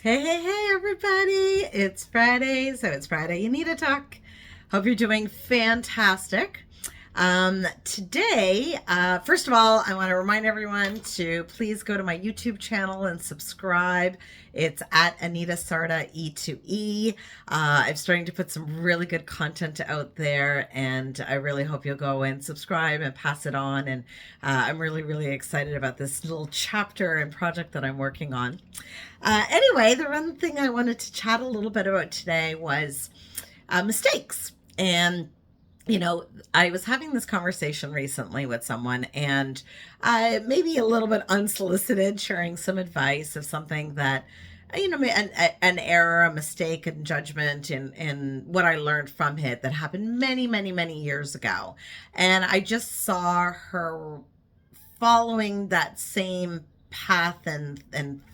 Hey, everybody. It's Friday, so it's Friday. You need to talk. Hope you're doing fantastic. Today, first of all, I want to remind everyone to please go to my YouTube channel and subscribe. It's at Anita Sarda E2E. I'm starting to put some really good content out there, and I really hope you'll go and subscribe and pass it on. And I'm really, really excited about this little chapter and project that I'm working on. Anyway, the one thing I wanted to chat a little bit about today was mistakes. And I was having this conversation recently with someone, and maybe a little bit unsolicited, sharing some advice of something that, an error, a mistake in judgment, in what I learned from it that happened many, many, many years ago. And I just saw her following that same path and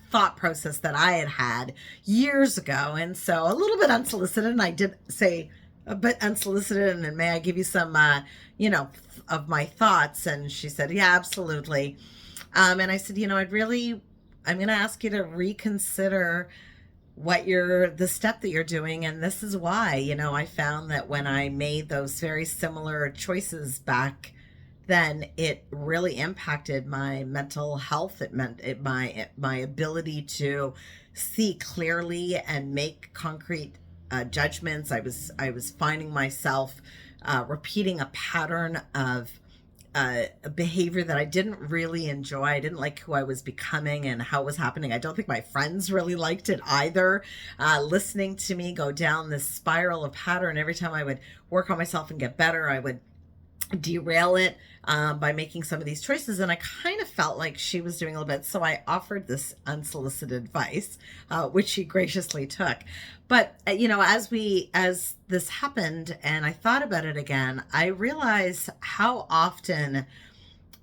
thought process that I had years ago. And so a little bit unsolicited, and I did say, a bit unsolicited, and may I give you some, of my thoughts? And she said, yeah, absolutely. And I said, I'm going to ask you to reconsider the step that you're doing. And this is why, I found that when I made those very similar choices back then, it really impacted my mental health. It meant my ability to see clearly and make concrete judgments. I was finding myself repeating a pattern of a behavior that I didn't really enjoy. I didn't like who I was becoming and how it was happening. I don't think my friends really liked it either. Listening to me go down this spiral of pattern, every time I would work on myself and get better, I would derail it by making some of these choices. And I kind of felt like she was doing a little bit. So I offered this unsolicited advice, which she graciously took. But, as this happened and I thought about it again, I realized how often,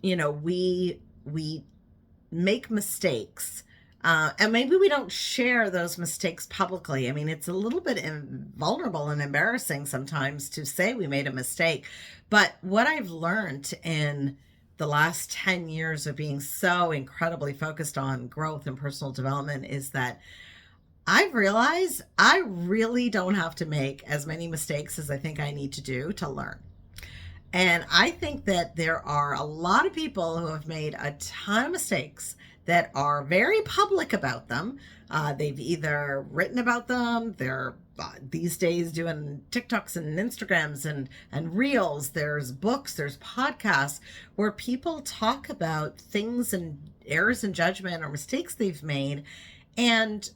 we make mistakes. And maybe we don't share those mistakes publicly. I mean, it's a little bit vulnerable and embarrassing sometimes to say we made a mistake. But what I've learned in the last 10 years of being so incredibly focused on growth and personal development is that I've realized I really don't have to make as many mistakes as I think I need to do to learn. And I think that there are a lot of people who have made a ton of mistakes that are very public about them. They've either written about them, they're these days doing TikToks and Instagrams and Reels. There's books, there's podcasts where people talk about things and errors in judgment or mistakes they've made. And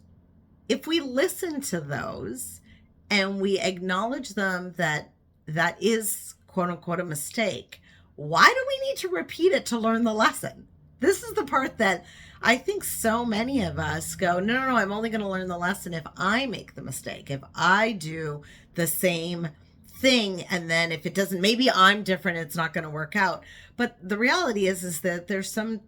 if we listen to those and we acknowledge them, that is quote unquote a mistake, why do we need to repeat it to learn the lesson? This is the part that I think so many of us go, no, I'm only going to learn the lesson if I make the mistake, if I do the same thing. And then if it doesn't, maybe I'm different, it's not going to work out. But the reality is that there's some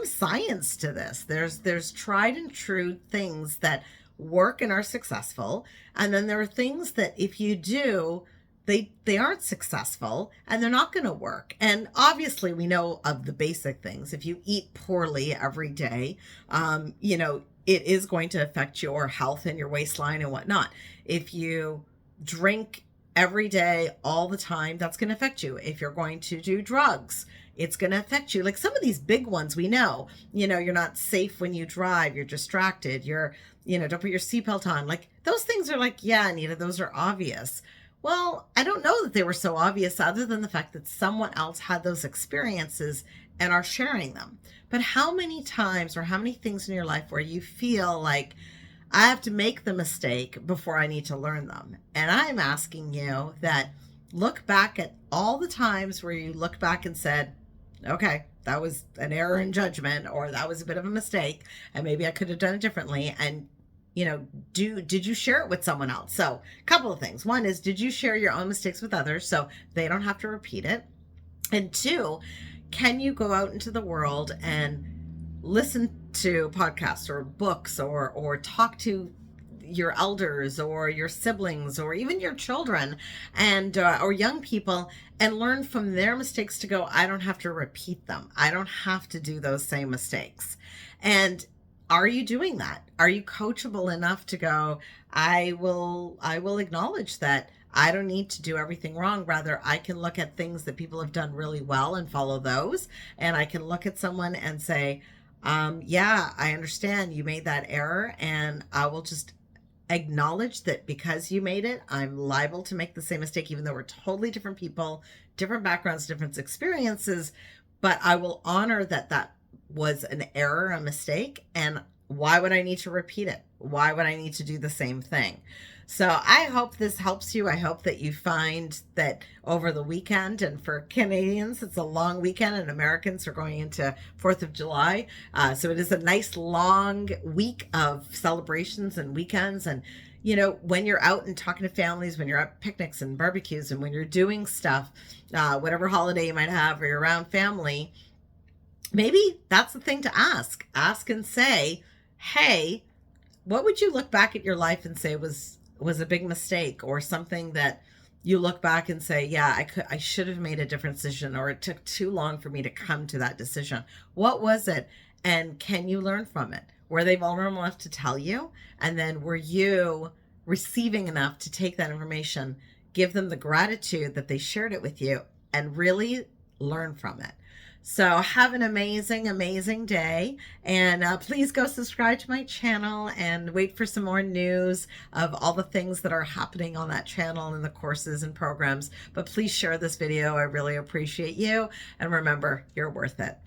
science to this. There's tried and true things that work and are successful. And then there are things that if you do, they aren't successful and they're not going to work. And obviously we know of the basic things. If you eat poorly every day, it is going to affect your health and your waistline and whatnot. If you drink every day, all the time, that's going to affect you. If you're going to do drugs, it's going to affect you. Like some of these big ones we know, you're not safe when you drive, you're distracted, don't put your seatbelt on. Like those things are like, yeah, Anita, those are obvious. Well, I don't know that they were so obvious other than the fact that someone else had those experiences and are sharing them. But how many times or how many things in your life where you feel like I have to make the mistake before I need to learn them? And I'm asking you that look back at all the times where you look back and said, okay, that was an error in judgment, or that was a bit of a mistake, and maybe I could have done it differently. And did you share it with someone else? So a couple of things. One is, did you share your own mistakes with others so they don't have to repeat it? And two, can you go out into the world and listen to podcasts or books or talk to your elders or your siblings or even your children and or young people and learn from their mistakes to go, I don't have to repeat them. I don't have to do those same mistakes. And are you doing that? Are you coachable enough to go, I will acknowledge that I don't need to do everything wrong. Rather, I can look at things that people have done really well and follow those. And I can look at someone and say, yeah, I understand you made that error. And I will just acknowledge that because you made it, I'm liable to make the same mistake, even though we're totally different people, different backgrounds, different experiences. But I will honor that that was an error, a mistake, and why would I need to repeat it? Why would I need to do the same thing? So I hope this helps you. I hope that you find that over the weekend, and for Canadians, it's a long weekend, and Americans are going into 4th of July. So it is a nice long week of celebrations and weekends. And, you know, when you're out and talking to families, when you're at picnics and barbecues, and when you're doing stuff, whatever holiday you might have, or you're around family, maybe that's the thing to ask. Ask and say, hey, what would you look back at your life and say was a big mistake, or something that you look back and say, yeah, I should have made a different decision, or it took too long for me to come to that decision. What was it? And can you learn from it? Were they vulnerable enough to tell you? And then were you receiving enough to take that information, give them the gratitude that they shared it with you, and really learn from it? So have an amazing, amazing day. And please go subscribe to my channel and wait for some more news of all the things that are happening on that channel and the courses and programs. But please share this video. I really appreciate you. And remember, you're worth it.